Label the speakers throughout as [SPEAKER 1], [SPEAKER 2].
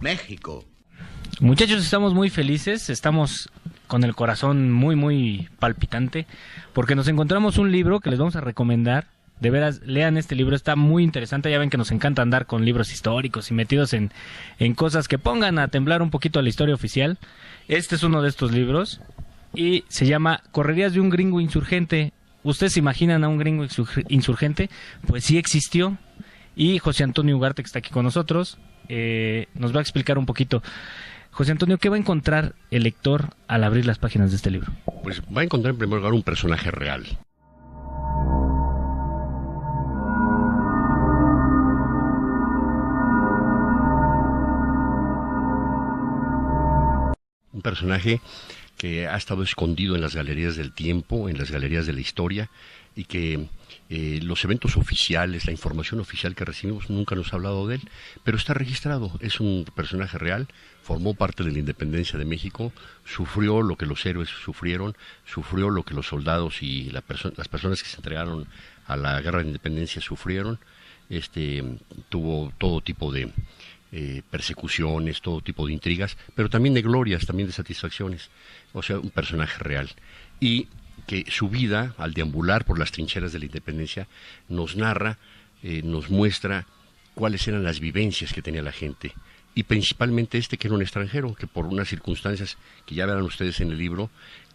[SPEAKER 1] México.
[SPEAKER 2] Muchachos, estamos muy felices, estamos con el corazón muy, muy palpitante, porque nos encontramos un libro que les vamos a recomendar. De veras, lean este libro, está muy interesante. Ya ven que nos encanta andar con libros históricos y metidos en cosas que pongan a temblar un poquito a la historia oficial. Este es uno de estos libros y se llama Correrías de un gringo insurgente. ¿Ustedes se imaginan a un gringo insurgente? Pues sí existió. Y José Antonio Ugarte, que está aquí con nosotros, nos va a explicar un poquito. José Antonio, ¿qué va a encontrar el lector al abrir las páginas de este libro?
[SPEAKER 1] Pues va a encontrar en primer lugar un personaje real. Un personaje que ha estado escondido en las galerías del tiempo, en las galerías de la historia, y que los eventos oficiales, la información oficial que recibimos nunca nos ha hablado de él, pero está registrado. Es un personaje real, formó parte de la independencia de México, sufrió lo que los héroes sufrieron, sufrió lo que los soldados y las personas que se entregaron a la guerra de independencia sufrieron. Tuvo todo tipo de persecuciones, todo tipo de intrigas, pero también de glorias, también de satisfacciones. O sea, un personaje real. Y que su vida, al deambular por las trincheras de la independencia, nos narra, nos muestra cuáles eran las vivencias que tenía la gente. Y principalmente que era un extranjero, que por unas circunstancias que ya verán ustedes en el libro,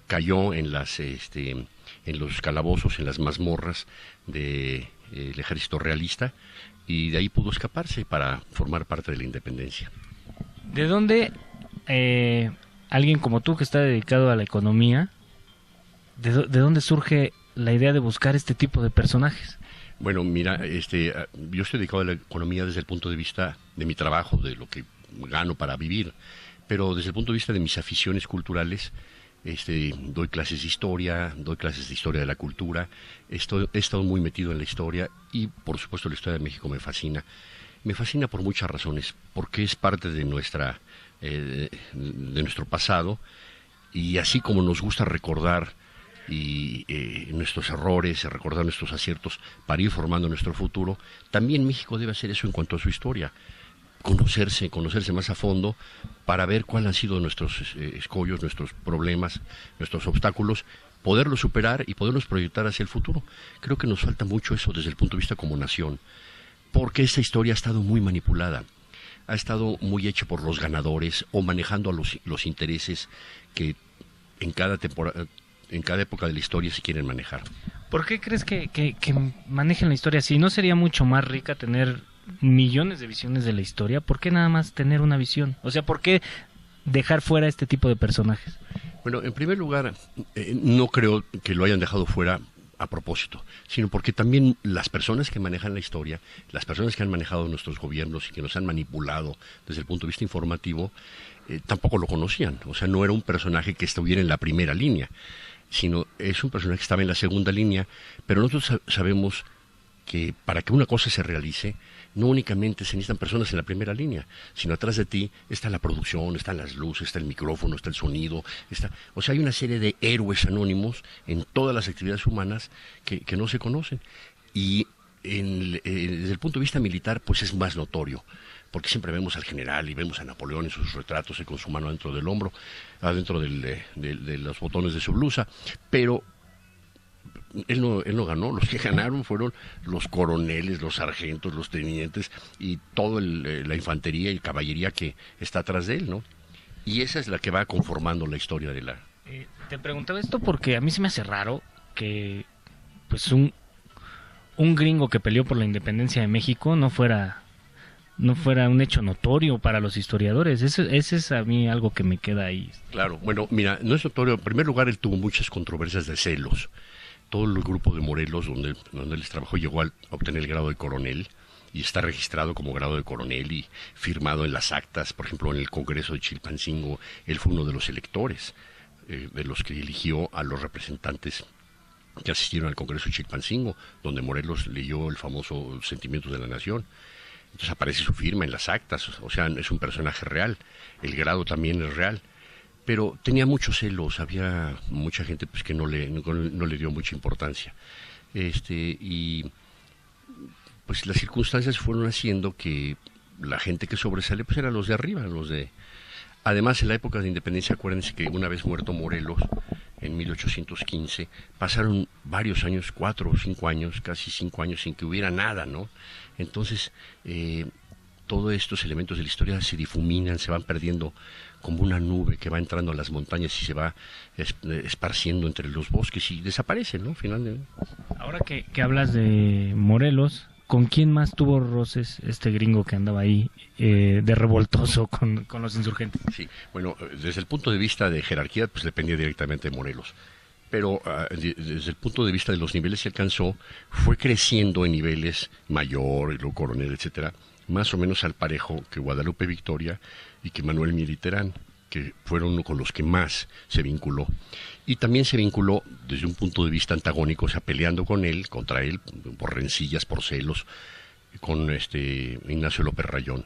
[SPEAKER 1] cayó en los calabozos, en las mazmorras del ejército realista, y de ahí pudo escaparse para formar parte de la independencia.
[SPEAKER 2] ¿De dónde alguien como tú, que está dedicado a la economía, de dónde surge la idea de buscar este tipo de personajes?
[SPEAKER 1] Bueno, mira, yo estoy dedicado a la economía desde el punto de vista de mi trabajo, de lo que gano para vivir, pero desde el punto de vista de mis aficiones culturales, doy clases de historia de la cultura, he estado muy metido en la historia y por supuesto la historia de México me fascina. Me fascina por muchas razones, porque es parte de nuestro pasado, y así como nos gusta recordar nuestros errores, recordar nuestros aciertos para ir formando nuestro futuro, también México debe hacer eso en cuanto a su historia. Conocerse más a fondo para ver cuáles han sido nuestros escollos, nuestros problemas, nuestros obstáculos, poderlos superar y poderlos proyectar hacia el futuro. Creo que nos falta mucho eso desde el punto de vista como nación, porque esta historia ha estado muy manipulada, ha estado muy hecha por los ganadores o manejando a los intereses que en cada época de la historia se quieren manejar.
[SPEAKER 2] ¿Por qué crees que manejen la historia así? ¿No sería mucho más rica tener millones de visiones de la historia? ¿Por qué nada más tener una visión? O sea, ¿por qué dejar fuera este tipo de personajes?
[SPEAKER 1] Bueno, en primer lugar, no creo que lo hayan dejado fuera a propósito, sino porque también las personas que manejan la historia, las personas que han manejado nuestros gobiernos y que nos han manipulado desde el punto de vista informativo, tampoco lo conocían. O sea, no era un personaje que estuviera en la primera línea, sino es un personaje que estaba en la segunda línea, pero nosotros sabemos que para que una cosa se realice, no únicamente se necesitan personas en la primera línea, sino atrás de ti está la producción, están las luces, está el micrófono, está el sonido, o sea, hay una serie de héroes anónimos en todas las actividades humanas que no se conocen. Y desde el punto de vista militar, pues es más notorio, porque siempre vemos al general y vemos a Napoleón en sus retratos con su mano dentro del hombro, adentro de los botones de su blusa, pero él no ganó. Los que ganaron fueron los coroneles, los sargentos, los tenientes y toda la infantería y caballería que está atrás de él, ¿no? Y esa es la que va conformando la historia de la...
[SPEAKER 2] Te preguntaba esto porque a mí se me hace raro que pues un gringo que peleó por la independencia de México no fuera un hecho notorio para los historiadores. Ese es a mí algo que me queda ahí.
[SPEAKER 1] Claro, bueno, mira, no es notorio. En primer lugar, él tuvo muchas controversias de celos. Todo el grupo de Morelos, donde él trabajó, llegó a obtener el grado de coronel, y está registrado como grado de coronel y firmado en las actas. Por ejemplo, en el Congreso de Chilpancingo, él fue uno de los electores, de los que eligió a los representantes que asistieron al Congreso de Chilpancingo, donde Morelos leyó el famoso Sentimientos de la Nación. Entonces aparece su firma en las actas, o sea, es un personaje real, el grado también es real. Pero tenía muchos celos, había mucha gente pues que no le dio mucha importancia. Y pues las circunstancias fueron haciendo que la gente que sobresale pues eran los de arriba, los de... Además, en la época de independencia, acuérdense que una vez muerto Morelos, en 1815, pasaron varios años, 4 o 5 años, casi 5 años, sin que hubiera nada, ¿no? Entonces, todos estos elementos de la historia se difuminan, se van perdiendo como una nube que va entrando a las montañas y se va esparciendo entre los bosques y desaparecen, ¿no? Finalmente.
[SPEAKER 2] Ahora que hablas de Morelos, ¿con quién más tuvo roces este gringo que andaba ahí de revoltoso con los insurgentes?
[SPEAKER 1] Sí, bueno, desde el punto de vista de jerarquía, pues dependía directamente de Morelos. Pero desde el punto de vista de los niveles que alcanzó, fue creciendo en niveles mayor, y luego coronel, etcétera, más o menos al parejo que Guadalupe Victoria y que Manuel Militerán, que fueron con los que más se vinculó. Y también se vinculó desde un punto de vista antagónico, o sea, peleando con él, contra él, por rencillas, por celos, con Ignacio López Rayón.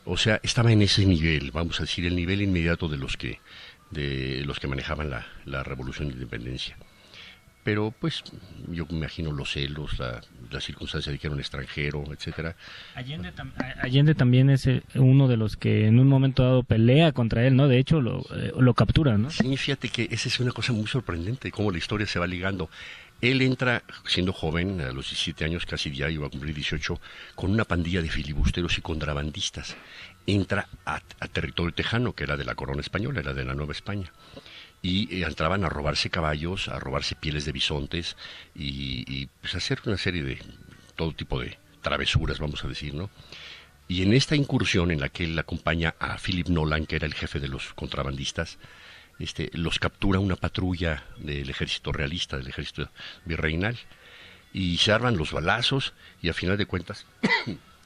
[SPEAKER 1] O sea, estaba en ese nivel, vamos a decir, el nivel inmediato de los que manejaban la Revolución de Independencia. Pero pues yo me imagino los celos, la circunstancia de que era un extranjero, etcétera.
[SPEAKER 2] Allende también es uno de los que en un momento dado pelea contra él, ¿no? De hecho lo captura, ¿no?
[SPEAKER 1] Sí, fíjate que esa es una cosa muy sorprendente, cómo la historia se va ligando. Él entra siendo joven, a los 17 años, casi ya iba a cumplir 18, con una pandilla de filibusteros y contrabandistas. Entra a territorio tejano, que era de la corona española, era de la Nueva España. Y entraban a robarse caballos, a robarse pieles de bisontes y pues hacer una serie de todo tipo de travesuras, vamos a decir, ¿no? Y en esta incursión en la que él acompaña a Philip Nolan, que era el jefe de los contrabandistas, los captura una patrulla del ejército realista, del ejército virreinal, y se arman los balazos y a final de cuentas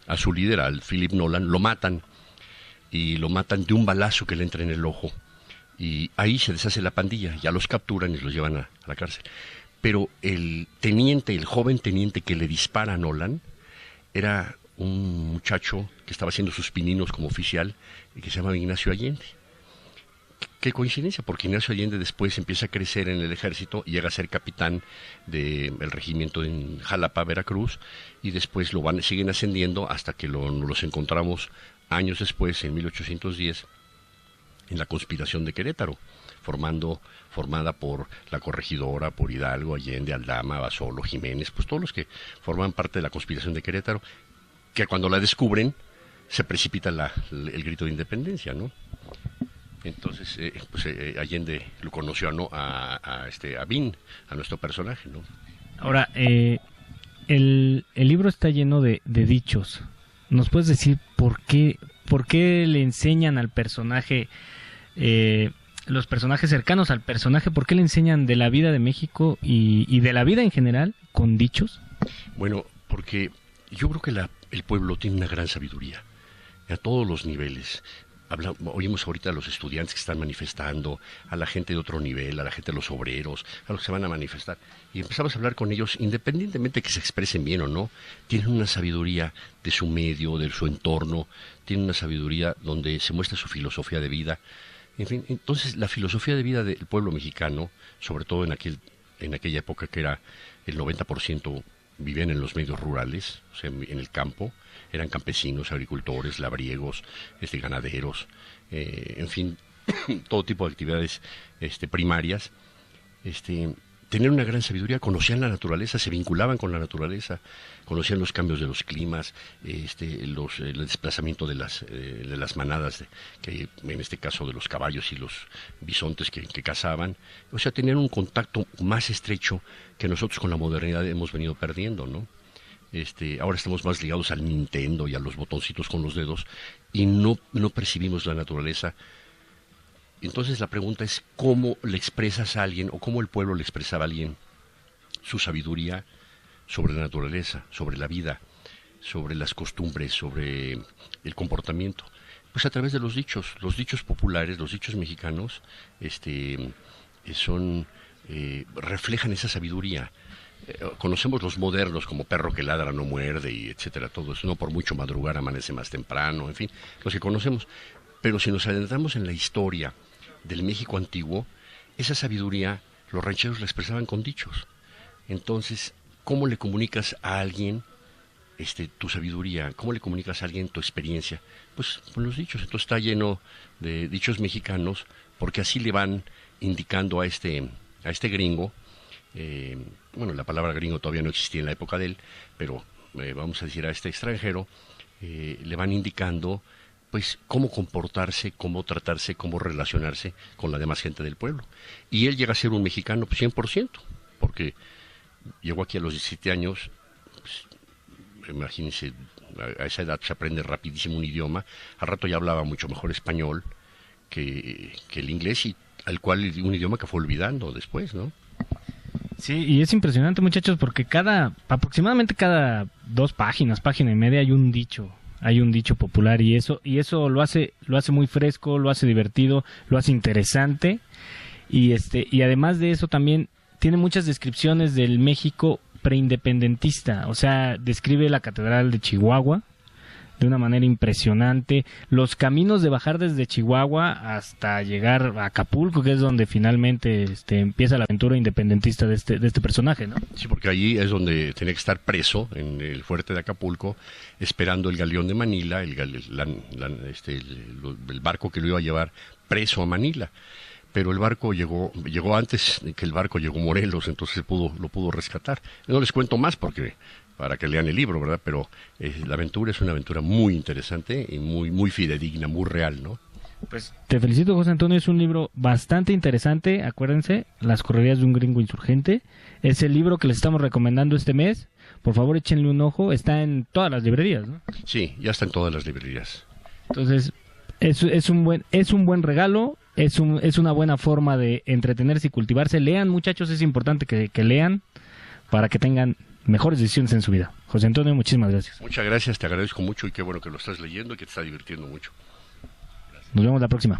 [SPEAKER 1] a su líder, al Philip Nolan, lo matan, y lo matan de un balazo que le entra en el ojo. Y ahí se deshace la pandilla, ya los capturan y los llevan a la cárcel. Pero el joven teniente que le dispara a Nolan, era un muchacho que estaba haciendo sus pininos como oficial y que se llama Ignacio Allende. Qué coincidencia, porque Ignacio Allende después empieza a crecer en el ejército y llega a ser capitán del regimiento en Jalapa, Veracruz, y después siguen ascendiendo hasta que los encontramos años después, en 1810, en la conspiración de Querétaro, formada por la corregidora, por Hidalgo, Allende, Aldama, Basolo, Jiménez, pues todos los que forman parte de la conspiración de Querétaro, que cuando la descubren se precipita el grito de independencia, ¿no? Entonces, Allende lo conoció a Bin, a nuestro personaje, ¿no?
[SPEAKER 2] Ahora, el libro está lleno de dichos. ¿Nos puedes decir por qué le enseñan al personaje, los personajes cercanos al personaje, por qué le enseñan de la vida de México y de la vida en general con dichos?
[SPEAKER 1] Bueno, porque yo creo que el pueblo tiene una gran sabiduría a todos los niveles. Oímos ahorita a los estudiantes que están manifestando, a la gente de otro nivel, a la gente de los obreros, a los que se van a manifestar, y empezamos a hablar con ellos, independientemente de que se expresen bien o no, tienen una sabiduría de su medio, de su entorno, tienen una sabiduría donde se muestra su filosofía de vida. En fin, entonces la filosofía de vida del pueblo mexicano, sobre todo en aquella época que era el 90% vivían en los medios rurales, o sea, en el campo, eran campesinos, agricultores, labriegos, ganaderos, en fin, todo tipo de actividades primarias. Tenían una gran sabiduría, conocían la naturaleza, se vinculaban con la naturaleza, conocían los cambios de los climas, el desplazamiento de las manadas, que en este caso de los caballos y los bisontes que cazaban. O sea, tenían un contacto más estrecho que nosotros con la modernidad hemos venido perdiendo, ¿no? Ahora estamos más ligados al Nintendo y a los botoncitos con los dedos y no percibimos la naturaleza. Entonces la pregunta es cómo le expresas a alguien o cómo el pueblo le expresaba a alguien su sabiduría sobre la naturaleza, sobre la vida, sobre las costumbres, sobre el comportamiento. Pues a través de los dichos populares, los dichos mexicanos, reflejan esa sabiduría. Conocemos los modernos como perro que ladra no muerde y etcétera, todo eso, no por mucho madrugar amanece más temprano, en fin, los que conocemos. Pero si nos adentramos en la historia del México antiguo, esa sabiduría los rancheros la expresaban con dichos. Entonces, ¿cómo le comunicas a alguien tu sabiduría, cómo le comunicas a alguien tu experiencia, pues con los dichos. Entonces está lleno de dichos mexicanos, porque así le van indicando a este gringo, bueno, la palabra gringo todavía no existía en la época de él, pero vamos a decir a este extranjero, le van indicando pues cómo comportarse, cómo tratarse, cómo relacionarse con la demás gente del pueblo. Y él llega a ser un mexicano pues, 100%, porque llegó aquí a los 17 años, pues, imagínense, a esa edad se aprende rapidísimo un idioma, al rato ya hablaba mucho mejor español que el inglés, y al cual un idioma que fue olvidando después, ¿no?
[SPEAKER 2] Sí, y es impresionante, muchachos, porque aproximadamente cada 2 páginas, página y media, hay un dicho popular, y eso lo hace muy fresco, lo hace divertido, lo hace interesante, y además de eso también tiene muchas descripciones del México preindependentista. O sea, describe la Catedral de Chihuahua de una manera impresionante, los caminos de bajar desde Chihuahua hasta llegar a Acapulco, que es donde finalmente empieza la aventura independentista de este personaje, ¿no?
[SPEAKER 1] Sí, porque allí es donde tenía que estar preso, en el fuerte de Acapulco, esperando el galeón de Manila, el barco que lo iba a llevar preso a Manila. Pero el barco llegó antes que el barco llegó Morelos, entonces lo pudo rescatar. No les cuento más para que lean el libro, ¿verdad? Pero la aventura es una aventura muy interesante y muy fidedigna, muy real, ¿no?
[SPEAKER 2] Pues te felicito, José Antonio, es un libro bastante interesante. Acuérdense, Las correrías de un gringo insurgente. Es el libro que les estamos recomendando este mes. Por favor, échenle un ojo. Está en todas las librerías, ¿no?
[SPEAKER 1] Sí, ya está en todas las librerías.
[SPEAKER 2] Entonces, es un buen regalo. Es una buena forma de entretenerse y cultivarse. Lean, muchachos, es importante que lean para que tengan mejores decisiones en su vida. José Antonio, muchísimas gracias.
[SPEAKER 1] Muchas gracias, te agradezco mucho y qué bueno que lo estás leyendo y que te está divirtiendo mucho.
[SPEAKER 2] Nos vemos la próxima.